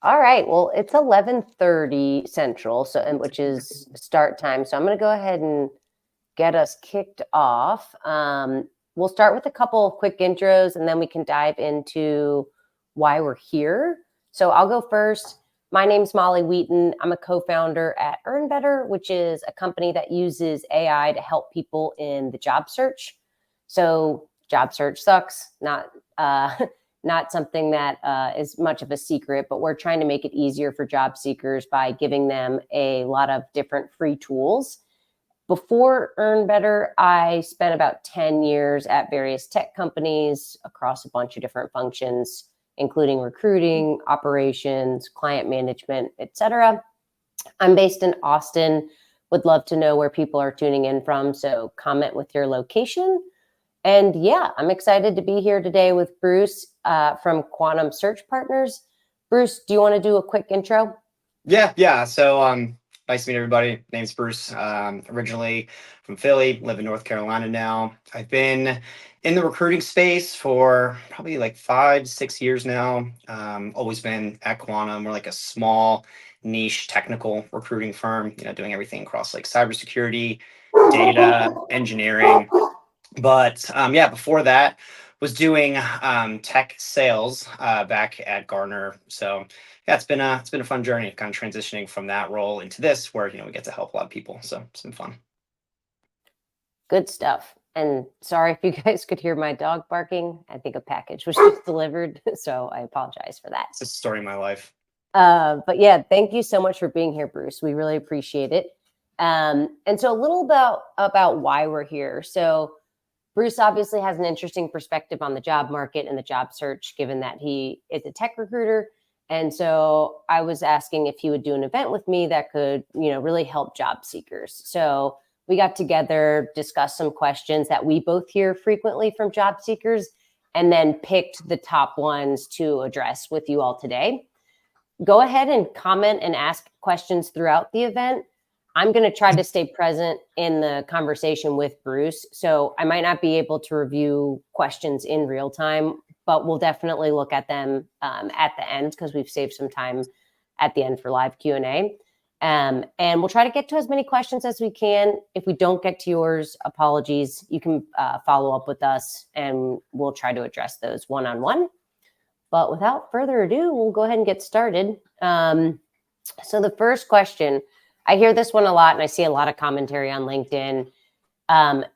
All right. Well, it's 11:30 Central, so and which is start time. So I'm going to go ahead and get us kicked off. We'll start with a couple of quick intros, and then we can dive into why we're here. So I'll go first. My name's Molly Wheaton. I'm a co-founder at Earn Better, which is a company that uses AI to help people in the job search. So job search sucks, not not something that is much of a secret, but we're trying to make it easier for job seekers by giving them a lot of different free tools. Before Earn Better, I spent about 10 years at various tech companies across a bunch of different functions, including recruiting, operations, client management, etc. I'm based in Austin. Would love to know where people are tuning in from, so comment with your location. And yeah, I'm excited to be here today with Bruce from Quantum Search Partners. Bruce, do you want to do a quick intro? Yeah. So, nice to meet everybody. Name's Bruce. Originally from Philly, live in North Carolina now. I've been in the recruiting space for probably like 5, 6 years now. Always been at Quantum. We're like a small niche technical recruiting firm, doing everything across like cybersecurity, data, engineering. But yeah, before that was doing tech sales back at Gartner. So yeah, it's been a fun journey, kind of transitioning from that role into this, where we get to help a lot of people. So it's been fun. Good stuff. And sorry if you guys could hear my dog barking. I think a package was just delivered, so I apologize for that. It's the story of my life. But yeah, thank you so much for being here, Bruce. We really appreciate it. And so a little about why we're here. So Bruce obviously has an interesting perspective on the job market and the job search, given that he is a tech recruiter. And so I was asking if he would do an event with me that could, really help job seekers. So we got together, discussed some questions that we both hear frequently from job seekers, and then picked the top ones to address with you all today. Go ahead and comment and ask questions throughout the event. I'm going to try to stay present in the conversation with Bruce. So I might not be able to review questions in real time, but we'll definitely look at them at the end because we've saved some time at the end for live Q&A. And we'll try to get to as many questions as we can. If we don't get to yours, apologies. You can follow up with us and we'll try to address those one-on-one. But without further ado, we'll go ahead and get started. So the first question, I hear this one a lot and I see a lot of commentary on LinkedIn.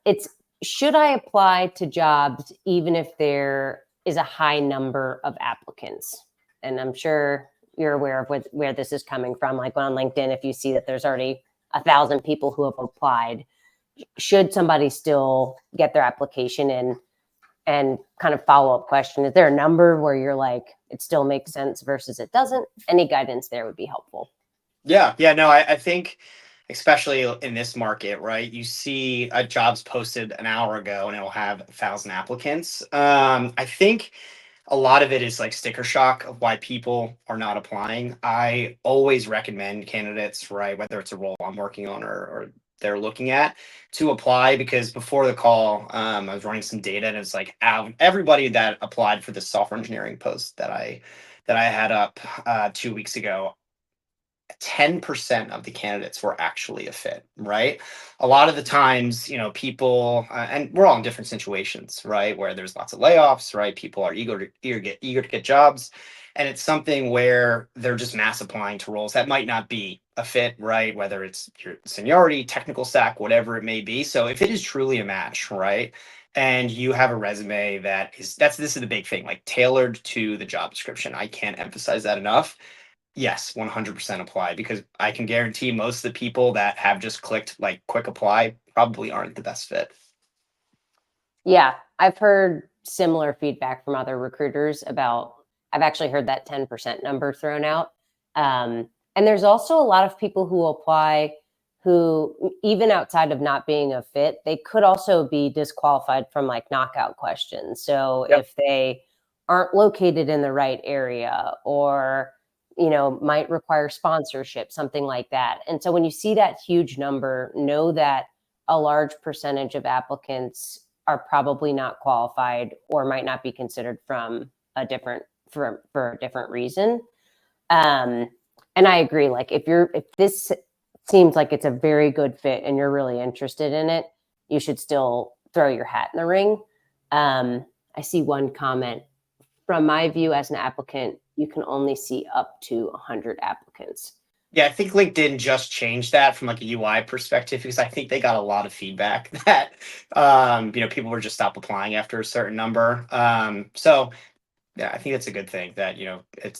It's, should I apply to jobs even if there is a high number of applicants? And I'm sure you're aware of where this is coming from. Like on LinkedIn, if you see that there's already 1,000 people who have applied, should somebody still get their application in? And kind of follow-up question, is there a number where you're like, it still makes sense versus it doesn't? Any guidance there would be helpful. Yeah. No, I think especially in this market, right? You see a jobs posted an hour ago and it'll have 1,000 applicants. I think a lot of it is like sticker shock of why people are not applying. I always recommend candidates, right, whether it's a role I'm working on or they're looking at, to apply, because before the call, I was running some data and it's like everybody that applied for the software engineering post that I had up 2 weeks ago, 10% of the candidates were actually a fit, right? A lot of the times, people, and we're all in different situations, right? Where there's lots of layoffs, right? People are eager to get jobs. And it's something where they're just mass applying to roles that might not be a fit, right? Whether it's your seniority, technical stack, whatever it may be. So if it is truly a match, right? And you have a resume this is the big thing, like tailored to the job description. I can't emphasize that enough. Yes, 100% apply, because I can guarantee most of the people that have just clicked like quick apply probably aren't the best fit. Yeah, I've heard similar feedback from other recruiters about, I've actually heard that 10% number thrown out. And there's also a lot of people who apply who, even outside of not being a fit, they could also be disqualified from like knockout questions. So Yep. if they aren't located in the right area, or might require sponsorship, something like that. And so when you see that huge number, know that a large percentage of applicants are probably not qualified or might not be considered from a different for a different reason. And I agree. Like if this seems like it's a very good fit and you're really interested in it, you should still throw your hat in the ring. I see one comment. From my view as an applicant, you can only see up to 100 applicants. Yeah, I think LinkedIn just changed that from like a UI perspective because I think they got a lot of feedback that people were just stop applying after a certain number. So yeah, I think that's a good thing that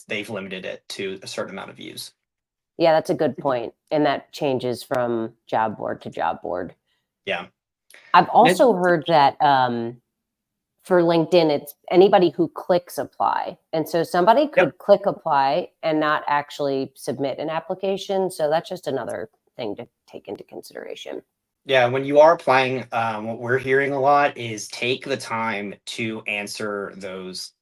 they've limited it to a certain amount of views. Yeah, that's a good point. And that changes from job board to job board. Yeah. I've also heard that for LinkedIn, it's anybody who clicks apply. And so somebody could Yep. click apply and not actually submit an application. So that's just another thing to take into consideration. Yeah, when you are applying, what we're hearing a lot is take the time to answer those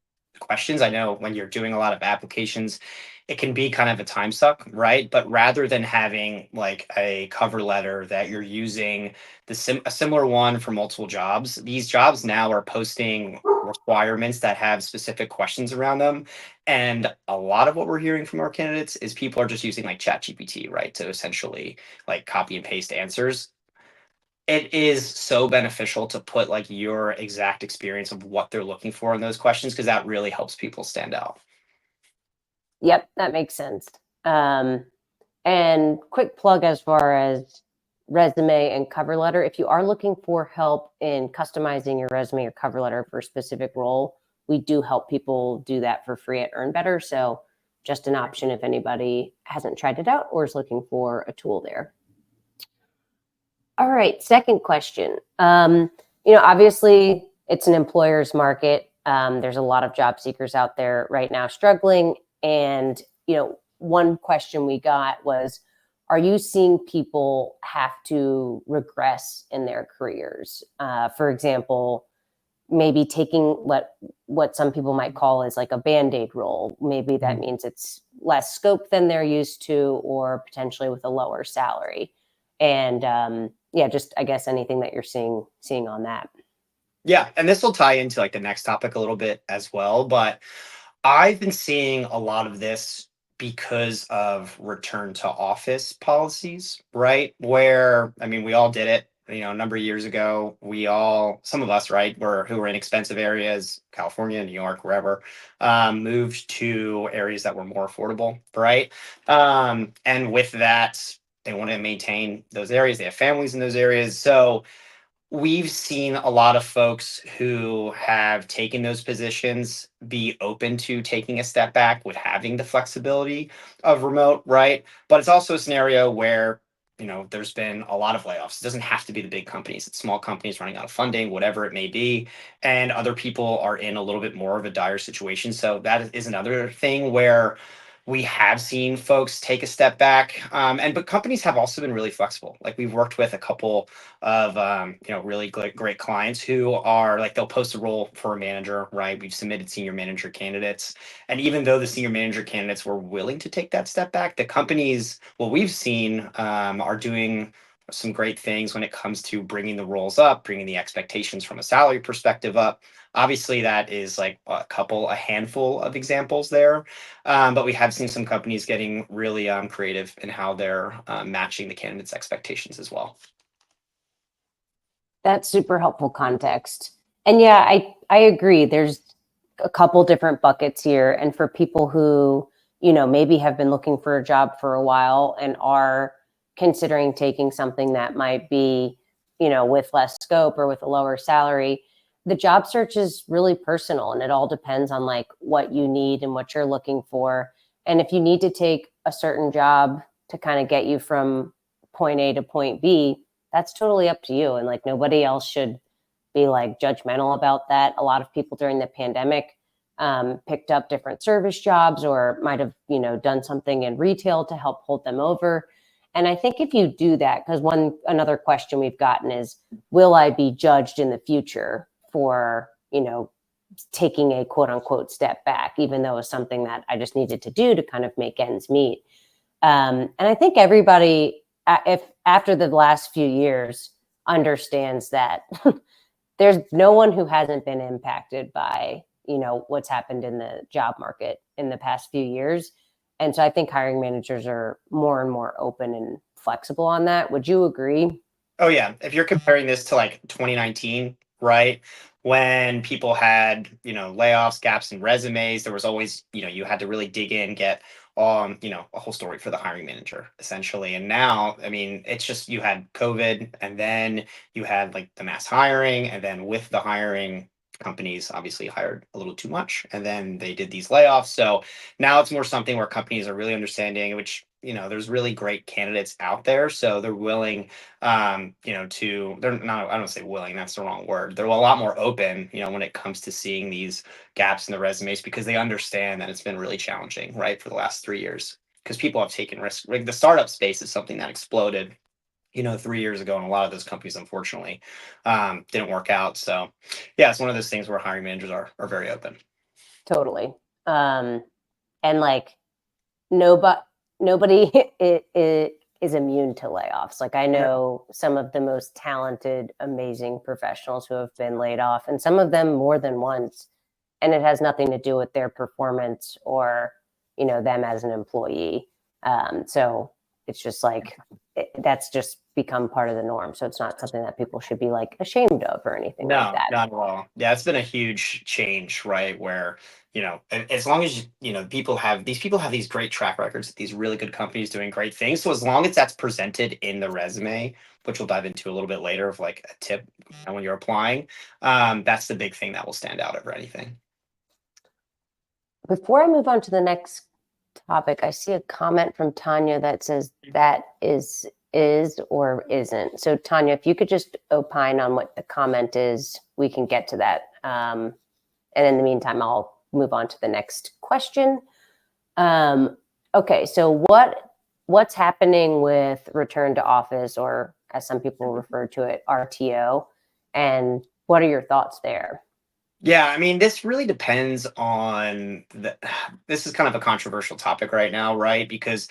questions. I know when you're doing a lot of applications, it can be kind of a time suck, right? But rather than having like a cover letter that you're using a similar one for multiple jobs, these jobs now are posting requirements that have specific questions around them. And a lot of what we're hearing from our candidates is people are just using like ChatGPT, right? To essentially like copy and paste answers. It is so beneficial to put like your exact experience of what they're looking for in those questions because that really helps people stand out. Yep, that makes sense. And quick plug as far as resume and cover letter. If you are looking for help in customizing your resume or cover letter for a specific role, we do help people do that for free at Earn Better. So just an option if anybody hasn't tried it out or is looking for a tool there. All right, second question. Obviously it's an employer's market. There's a lot of job seekers out there right now struggling. And, one question we got was, are you seeing people have to regress in their careers? For example, maybe taking what some people might call as like a Band-Aid role. Maybe that means it's less scope than they're used to, or potentially with a lower salary. And just I guess anything that you're seeing on that. Yeah, and this will tie into like the next topic a little bit as well, but I've been seeing a lot of this because of return to office policies, right? Where, I mean, we all did it, a number of years ago. Some of us, right, who were in expensive areas, California, New York, wherever, moved to areas that were more affordable, right? And with that, they want to maintain those areas. They have families in those areas. So we've seen a lot of folks who have taken those positions be open to taking a step back with having the flexibility of remote, right? But it's also a scenario where, there's been a lot of layoffs. It doesn't have to be the big companies, it's small companies running out of funding, whatever it may be. And other people are in a little bit more of a dire situation. So that is another thing where we have seen folks take a step back. But companies have also been really flexible. Like we've worked with a couple of really great clients who are like they'll post a role for a manager, right? We've submitted senior manager candidates, and even though the senior manager candidates were willing to take that step back, the companies, what we've seen, are doing some great things when it comes to bringing the roles up, bringing the expectations from a salary perspective up. Obviously, that is like a handful of examples there, but we have seen some companies getting really creative in how they're matching the candidates' expectations as well. That's super helpful context. And yeah, I agree. There's a couple different buckets here. And for people who, maybe have been looking for a job for a while and are considering taking something that might be, with less scope or with a lower salary, the job search is really personal and it all depends on like what you need and what you're looking for. And if you need to take a certain job to kind of get you from point A to point B, that's totally up to you. And like nobody else should be like judgmental about that. A lot of people during the pandemic picked up different service jobs or might have, done something in retail to help hold them over. And I think if you do that, because another question we've gotten is, will I be judged in the future for, taking a quote unquote step back, even though it's something that I just needed to do to kind of make ends meet. And I think everybody, if after the last few years, understands that there's no one who hasn't been impacted by, what's happened in the job market in the past few years. And so I think hiring managers are more and more open and flexible on that. Would you agree? Oh yeah, if you're comparing this to like 2019, right? When people had, layoffs, gaps in resumes, there was always, you had to really dig in, get a whole story for the hiring manager essentially. And now, I mean, it's just you had COVID and then you had like the mass hiring, and then with the hiring, companies obviously hired a little too much and then they did these layoffs. So now it's more something where companies are really understanding, which, there's really great candidates out there. So they're willing they're not, I don't say willing, that's the wrong word. They're a lot more open, when it comes to seeing these gaps in the resumes, because they understand that it's been really challenging, right, for the last 3 years. Because people have taken risks. Like the startup space is something that exploded, 3 years ago, and a lot of those companies, unfortunately, didn't work out. So, yeah, it's one of those things where hiring managers are very open. Totally. And like nobody nobody it is immune to layoffs. Like I Yeah. know some of the most talented, amazing professionals who have been laid off, and some of them more than once. And it has nothing to do with their performance or, them as an employee. So it's just like that's just become part of the norm. So it's not something that people should be like ashamed of or anything like No, that. not at all. Yeah, it's been a huge change, right? Where, as long as, people have these great track records at these really good companies doing great things. So as long as that's presented in the resume, which we'll dive into a little bit later of like a tip when you're applying, that's the big thing that will stand out over anything. Before I move on to the next topic, I see a comment from Tanya that says that is or isn't. So Tanya, if you could just opine on what the comment is, we can get to that. And in the meantime, I'll move on to the next question. Okay, so what's happening with return to office, or as some people refer to it, RTO, and what are your thoughts there? Yeah, I mean, this really depends on this is kind of a controversial topic right now, right? Because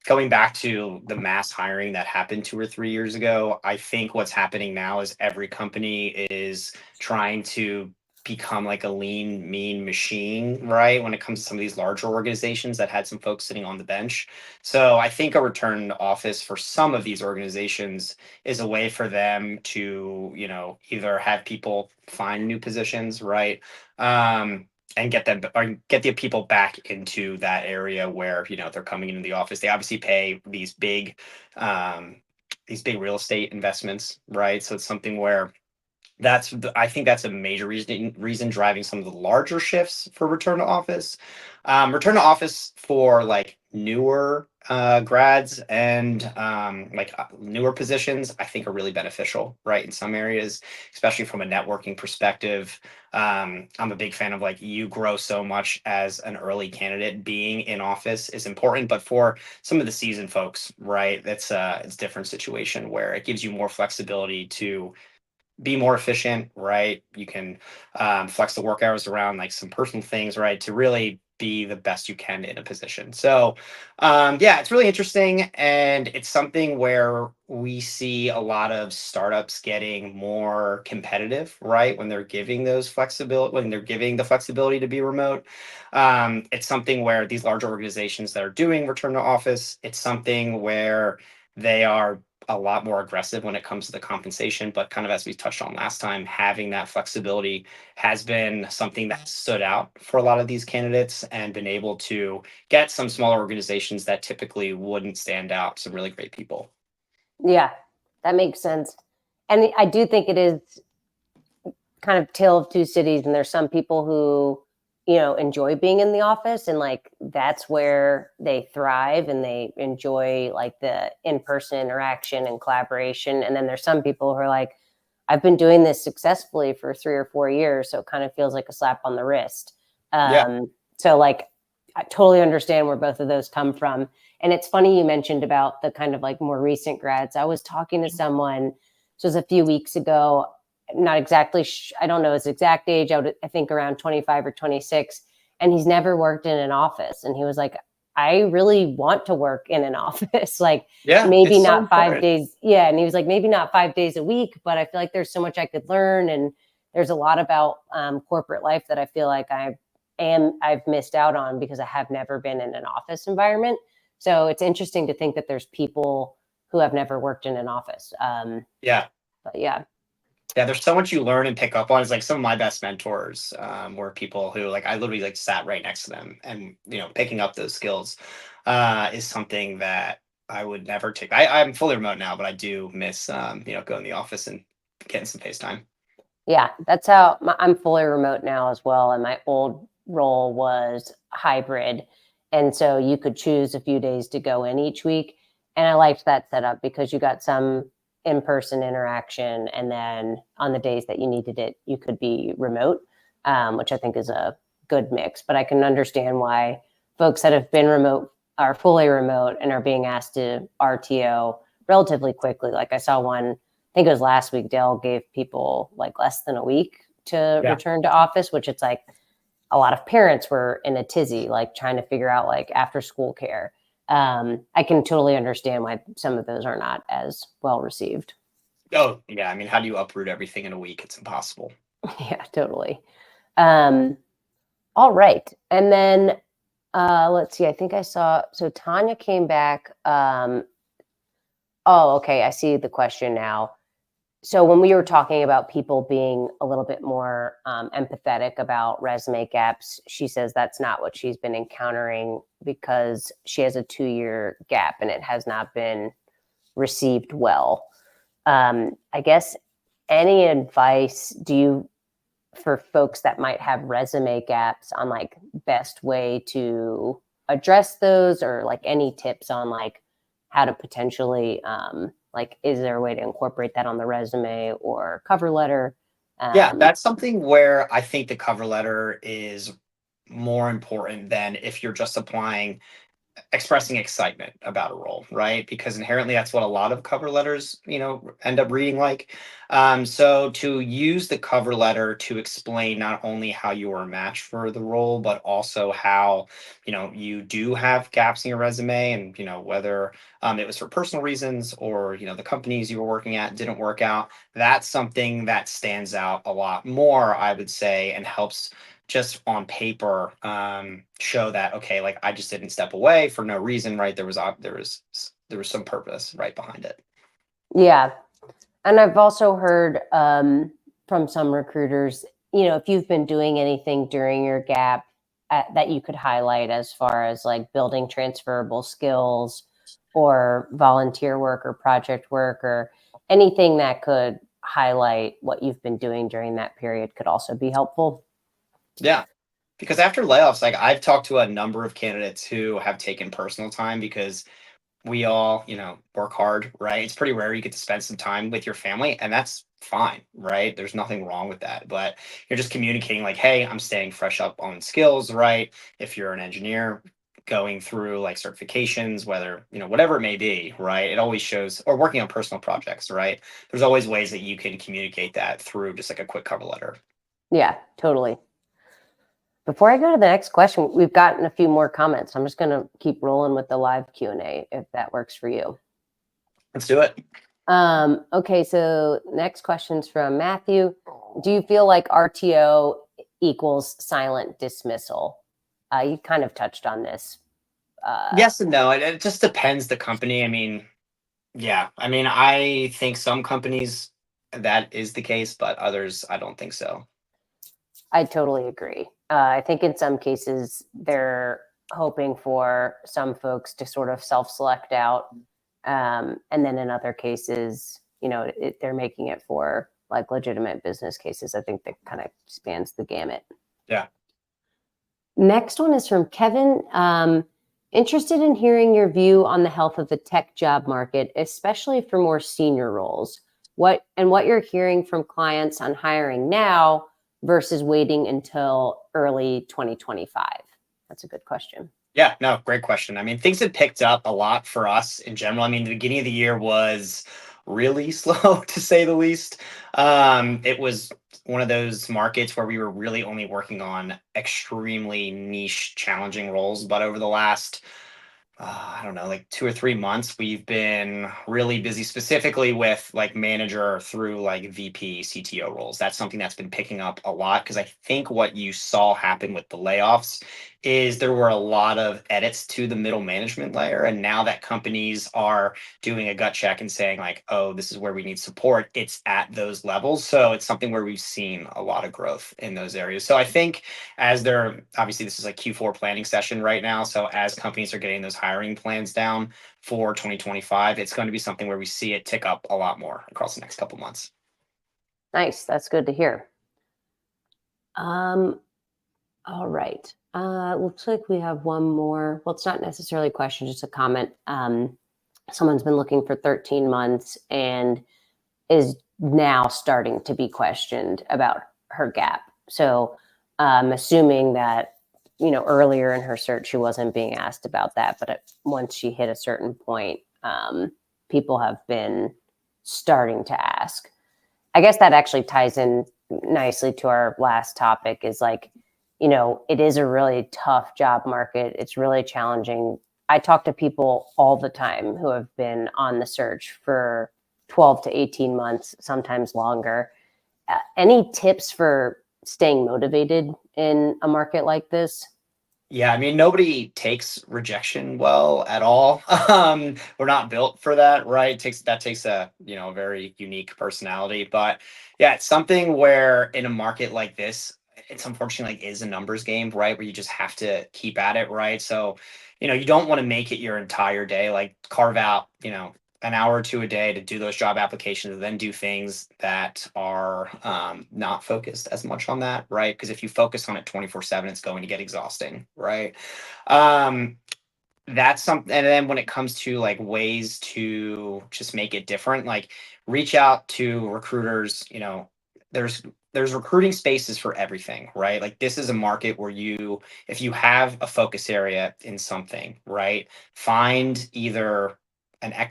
going back to the mass hiring that happened 2 or 3 years ago, I think what's happening now is every company is trying to become like a lean, mean machine, right? When it comes to some of these larger organizations that had some folks sitting on the bench. So I think a return to office for some of these organizations is a way for them to, either have people find new positions, right? And get them or get the people back into that area where they're coming into the office. They obviously pay these big real estate investments, right? So it's something where I think that's a major reason driving some of the larger shifts for return to office. Return to office for like newer grads and newer positions, I think are really beneficial, right? In some areas, especially from a networking perspective. I'm a big fan of like you grow so much as an early candidate. Being in office is important, but for some of the seasoned folks, right, it's a different situation where it gives you more flexibility to be more efficient, right? You can flex the work hours around like some personal things, right? To really be the best you can in a position. So, yeah, it's really interesting. And it's something where we see a lot of startups getting more competitive, right? When they're giving when they're giving the flexibility to be remote. It's something where these large organizations that are doing return to office, it's something where they are a lot more aggressive when it comes to the compensation. But kind of as we touched on last time, having that flexibility has been something that stood out for a lot of these candidates and been able to get some smaller organizations that typically wouldn't stand out some really great people. Yeah, that makes sense. And I do think it is kind of tale of two cities. And there's some people who, enjoy being in the office and like that's where they thrive and they enjoy like the in-person interaction and collaboration. And then there's some people who are like, I've been doing this successfully for 3 or 4 years. So it kind of feels like a slap on the wrist. Yeah. So like I totally understand where both of those come from. And it's funny you mentioned about the kind of like more recent grads. I was talking to someone, this was a few weeks ago, not exactly, I don't know his exact age. I think around 25 or 26. And he's never worked in an office. And he was like, I really want to work in an office, like Yeah. maybe It's so not five important. days. Yeah. And he was like, maybe not 5 days a week, but I feel like there's so much I could learn. And there's a lot about corporate life that I feel like I I've missed out on because I have never been in an office environment. So it's interesting to think that there's people who have never worked in an office. Yeah. But yeah. Yeah, there's so much you learn and pick up on. It's like some of my best mentors were people who like I literally like sat right next to them, and picking up those skills is something that I would never take. I'm fully remote now, but I do miss going to the office and getting some face time. Yeah, that's how I'm fully remote now as well. And my old role was hybrid. And so you could choose a few days to go in each week. And I liked that setup because you got some in person interaction. And then on the days that you needed it, you could be remote, which I think is a good mix. But I can understand why folks that have been remote are fully remote and are being asked to RTO relatively quickly. Like I saw one, I think it was last week, Dell gave people like less than a week to Yeah. return to office, which it's like a lot of parents were in a tizzy, like trying to figure out like after school care. I can totally understand why some of those are not as well received. Oh, yeah. I mean, how do you uproot everything in a week? It's impossible. Yeah, totally. Um, all right. And then let's see, I think I saw, so Tanya came back. Oh, okay. I see the question now. So when we were talking about people being a little bit more empathetic about resume gaps, she says that's not what she's been encountering because she has a 2-year gap and it has not been received well. I guess any advice do you for folks that might have resume gaps on like best way to address those, or like any tips on like how to potentially like is there a way to incorporate that on the resume or cover letter? Yeah, that's something where I think the cover letter is more important than if you're just applying expressing excitement about a role, right? Because inherently that's what a lot of cover letters, end up reading like. So to use the cover letter to explain not only how you are a match for the role, but also how, you do have gaps in your resume and, whether it was for personal reasons or, the companies you were working at didn't work out. That's something that stands out a lot more, I would say, and helps just on paper show that okay, like I just didn't step away for no reason, right? There was some purpose right behind it. Yeah, and I've also heard from some recruiters, if you've been doing anything during your gap that you could highlight as far as like building transferable skills or volunteer work or project work or anything that could highlight what you've been doing during that period could also be helpful. Yeah, because after layoffs, like I've talked to a number of candidates who have taken personal time because we all, work hard, right? It's pretty rare you get to spend some time with your family, and that's fine, right? There's nothing wrong with that. But you're just communicating like, hey, I'm staying fresh up on skills, right? If you're an engineer going through like certifications, whether, whatever it may be, right? It always shows, or working on personal projects, right? There's always ways that you can communicate that through just like a quick cover letter. Yeah, totally. Before I go to the next question, we've gotten a few more comments. I'm just going to keep rolling with the live Q&A if that works for you. Let's do it. Okay, so next question's from Matthew. Do you feel like RTO equals silent dismissal? You kind of touched on this. Yes and no. It just depends the company. I mean, yeah. I mean, I think some companies that is the case, but others I don't think so. I totally agree. I think in some cases they're hoping for some folks to sort of self-select out, and then in other cases, they're making it for like legitimate business cases. I think that kind of spans the gamut. Yeah. Next one is from Kevin. Interested in hearing your view on the health of the tech job market, especially for more senior roles. What you're hearing from clients on hiring now versus waiting until early 2025? That's a good question. Yeah, no, great question. I mean, things have picked up a lot for us in general. I mean, the beginning of the year was really slow to say the least. It was one of those markets where we were really only working on extremely niche, challenging roles. But over the last I don't know, like 2 or 3 months, we've been really busy specifically with like manager through like VP, CTO roles. That's something that's been picking up a lot because I think what you saw happen with the layoffs is there were a lot of edits to the middle management layer. And now that companies are doing a gut check and saying, like, oh, this is where we need support, it's at those levels. So it's something where we've seen a lot of growth in those areas. So I think as they're obviously this is like Q4 planning session right now. So as companies are getting those hiring plans down for 2025, it's going to be something where we see it tick up a lot more across the next couple months. Nice. That's good to hear. Um, all right. Looks like we have one more. Well, it's not necessarily a question, just a comment. Someone's been looking for 13 months and is now starting to be questioned about her gap. So I'm assuming that, earlier in her search, she wasn't being asked about that. But once she hit a certain point, people have been starting to ask. I guess that actually ties in nicely to our last topic is like, it is a really tough job market. It's really challenging. I talk to people all the time who have been on the search for 12 to 18 months, sometimes longer. Any tips for staying motivated in a market like this? Yeah, I mean, nobody takes rejection well at all. We're not built for that, right? That takes a a very unique personality. But yeah, it's something where in a market like this, it's unfortunately like is a numbers game, right? Where you just have to keep at it, right? So, you don't want to make it your entire day. Like carve out, an hour or two a day to do those job applications, and then do things that are not focused as much on that, right? Because if you focus on it 24/7, it's going to get exhausting, right? Um, that's something. And then when it comes to like ways to just make it different, like reach out to recruiters. There's there's recruiting spaces for everything, right? Like this is a market where if you have a focus area in something, right, find either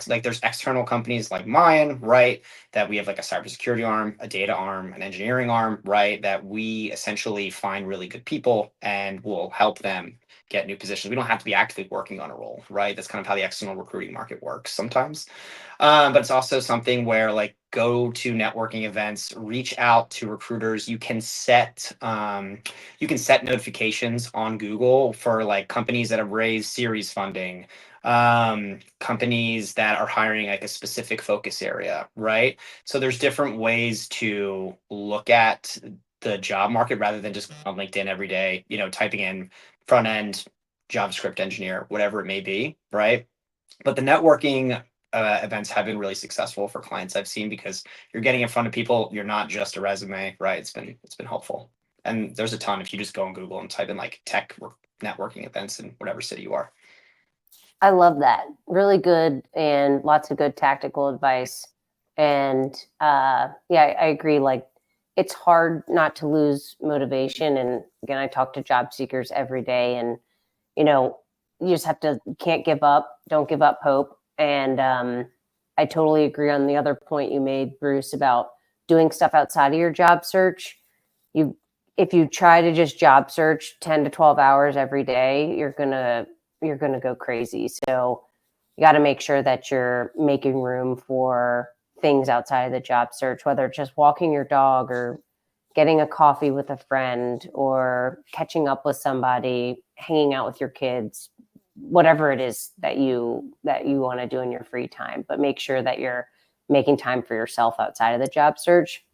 like there's external companies like mine, right, that we have like a cybersecurity arm, a data arm, an engineering arm, right, that we essentially find really good people and will help them get new positions. We don't have to be actively working on a role, right? That's kind of how the external recruiting market works sometimes. But it's also something where like go to networking events, reach out to recruiters. You can set notifications on Google for like companies that have raised series funding, companies that are hiring like a specific focus area, right? So there's different ways to look at the job market rather than just on LinkedIn every day, typing in front end JavaScript engineer, whatever it may be, right? But the networking events have been really successful for clients I've seen because you're getting in front of people. You're not just a resume, right? It's been helpful, and there's a ton if you just go on Google and type in like tech networking events in whatever city you are. I love that. Really good and lots of good tactical advice. And yeah, I agree. Like it's hard not to lose motivation. And again, I talk to job seekers every day, and you know, you just have to, you can't give up. Don't give up hope. And I totally agree on the other point you made, Bruce, about doing stuff outside of your job search. You, if you try to just job search 10 to 12 hours every day, you're gonna go crazy. So you got to make sure that you're making room for things outside of the job search, whether it's just walking your dog or getting a coffee with a friend or catching up with somebody, hanging out with your kids, whatever it is that you want to do in your free time. But make sure that you're making time for yourself outside of the job search.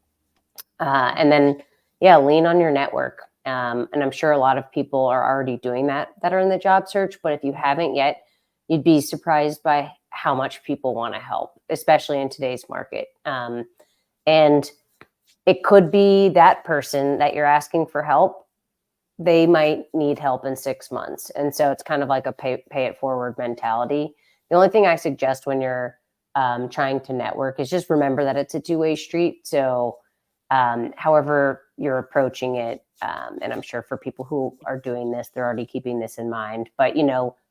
And then, yeah, lean on your network. And I'm sure a lot of people are already doing that are in the job search. But if you haven't yet, you'd be surprised by how much people want to help, especially in today's market. And it could be that person that you're asking for help. They might need help in 6 months. And so it's kind of like a pay it forward mentality. The only thing I suggest when you're trying to network is just remember that it's a two-way street. So however you're approaching it, and I'm sure for people who are doing this, they're already keeping this in mind, but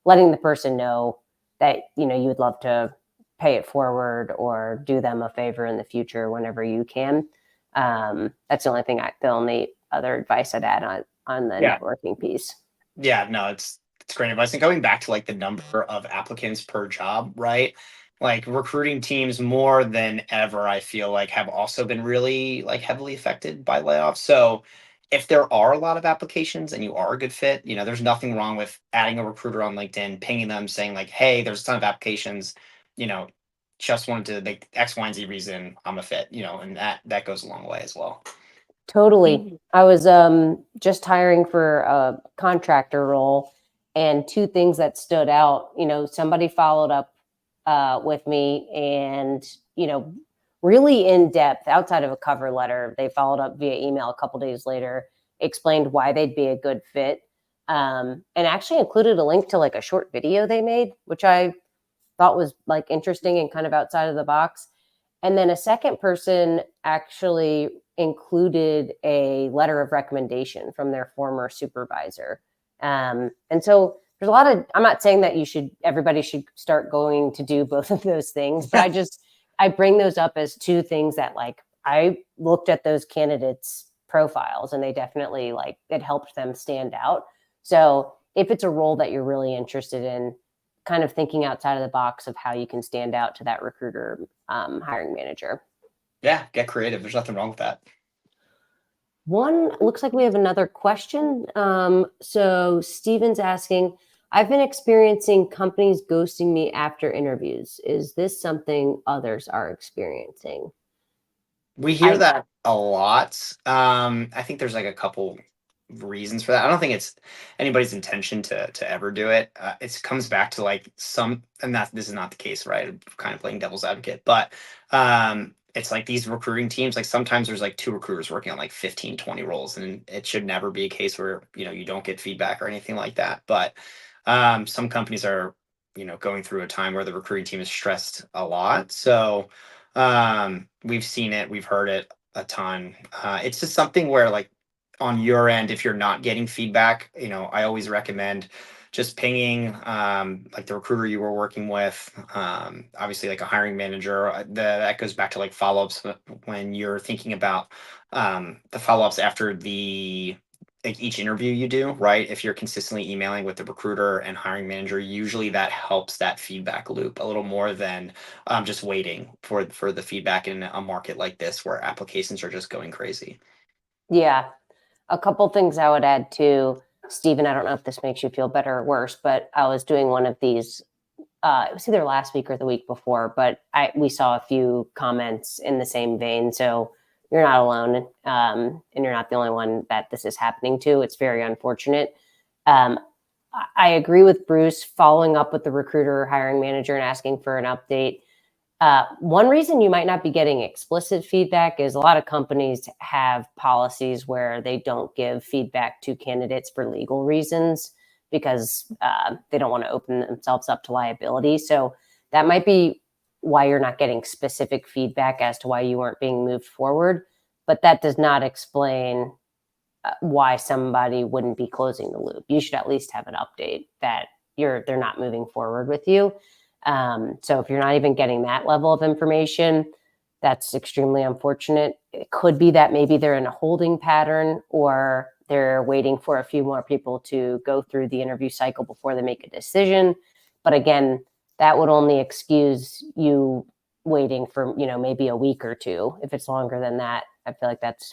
letting the person know that you would love to pay it forward or do them a favor in the future whenever you can. That's the only other advice I'd add on the Yeah, networking piece. yeah, no, it's It's great advice. And going back to like the number of applicants per job, right? Like recruiting teams more than ever, I feel like have also been really like heavily affected by layoffs. So if there are a lot of applications and you are a good fit, there's nothing wrong with adding a recruiter on LinkedIn, pinging them, saying like, "Hey, there's a ton of applications. You know, just wanted to make X, Y, and Z reason I'm a fit." And that goes a long way as well. Totally. I was just hiring for a contractor role, and two things that stood out. Somebody followed up with me, and really in depth, outside of a cover letter. They followed up via email a couple days later, explained why they'd be a good fit, and actually included a link to like a short video they made, which I thought was like interesting and kind of outside of the box. And then a second person actually included a letter of recommendation from their former supervisor. And so there's a lot of, I'm not saying that everybody should start going to do both of those things, but I bring those up as two things that like I looked at those candidates' profiles and they definitely like it helped them stand out. So if it's a role that you're really interested in, kind of thinking outside of the box of how you can stand out to that recruiter hiring manager. Yeah, get creative. There's nothing wrong with that. One looks like we have another question. So Steven's asking, I've been experiencing companies ghosting me after interviews. Is this something others are experiencing? We hear that a lot. I think there's like a couple reasons for that. I don't think it's anybody's intention to ever do it. It comes back to like and that this is not the case, right? I'm kind of playing devil's advocate, but it's like these recruiting teams, like sometimes there's like two recruiters working on like 15, 20 roles, and it should never be a case where, you don't get feedback or anything like that. But some companies are, going through a time where the recruiting team is stressed a lot. So we've seen it, we've heard it a ton. It's just something where like on your end, if you're not getting feedback, I always recommend just pinging like the recruiter you were working with, obviously like a hiring manager. That goes back to like follow-ups when you're thinking about the follow-ups after the like each interview you do, right? If you're consistently emailing with the recruiter and hiring manager, usually that helps that feedback loop a little more than just waiting for the feedback in a market like this where applications are just going crazy. Yeah. A couple things I would add too, Stephen. I don't know if this makes you feel better or worse, but I was doing one of these. It was either last week or the week before, but we saw a few comments in the same vein. So you're not alone, and you're not the only one that this is happening to. It's very unfortunate. Um, I agree with Bruce. Following up with the recruiter or hiring manager and asking for an update. One reason you might not be getting explicit feedback is a lot of companies have policies where they don't give feedback to candidates for legal reasons because they don't want to open themselves up to liability. So that might be why you're not getting specific feedback as to why you weren't being moved forward. But that does not explain why somebody wouldn't be closing the loop. You should at least have an update that they're not moving forward with you. So if you're not even getting that level of information, that's extremely unfortunate. It could be that maybe they're in a holding pattern or they're waiting for a few more people to go through the interview cycle before they make a decision. But again, that would only excuse you waiting for, maybe a week or two. If it's longer than that, I feel like that's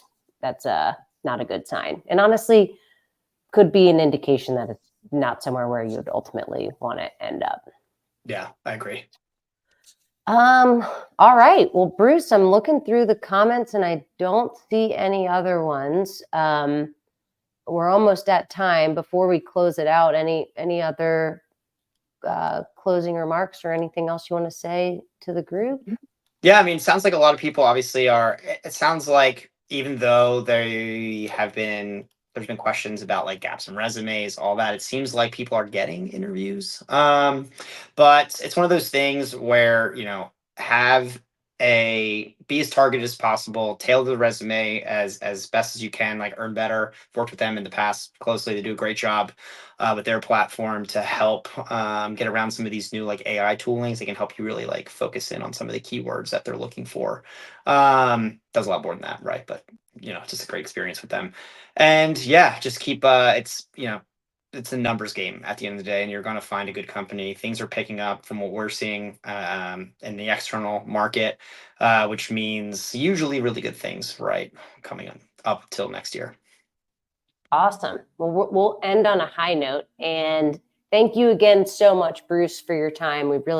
not a good sign. And honestly, could be an indication that it's not somewhere where you'd ultimately want to end up. Yeah, I agree. All right. Well, Bruce, I'm looking through the comments and I don't see any other ones. We're almost at time. Before we close it out, any other closing remarks or anything else you want to say to the group? Yeah, I mean, it sounds like a lot of people obviously are. It sounds like even though there's been questions about like gaps in resumes, all that, it seems like people are getting interviews. But it's one of those things where, have be as targeted as possible, tailor the resume as best as you can, like earn better. Worked with them in the past closely. They do a great job with their platform to help get around some of these new like AI toolings. They can help you really like focus in on some of the keywords that they're looking for. Does a lot more than that, right? But just a great experience with them. And yeah, just keep it's it's a numbers game at the end of the day, and you're going to find a good company. Things are picking up from what we're seeing in the external market, which means usually really good things, right? Coming up till next year. Awesome. Well, we'll end on a high note. And thank you again so much, Bruce, for your time. We really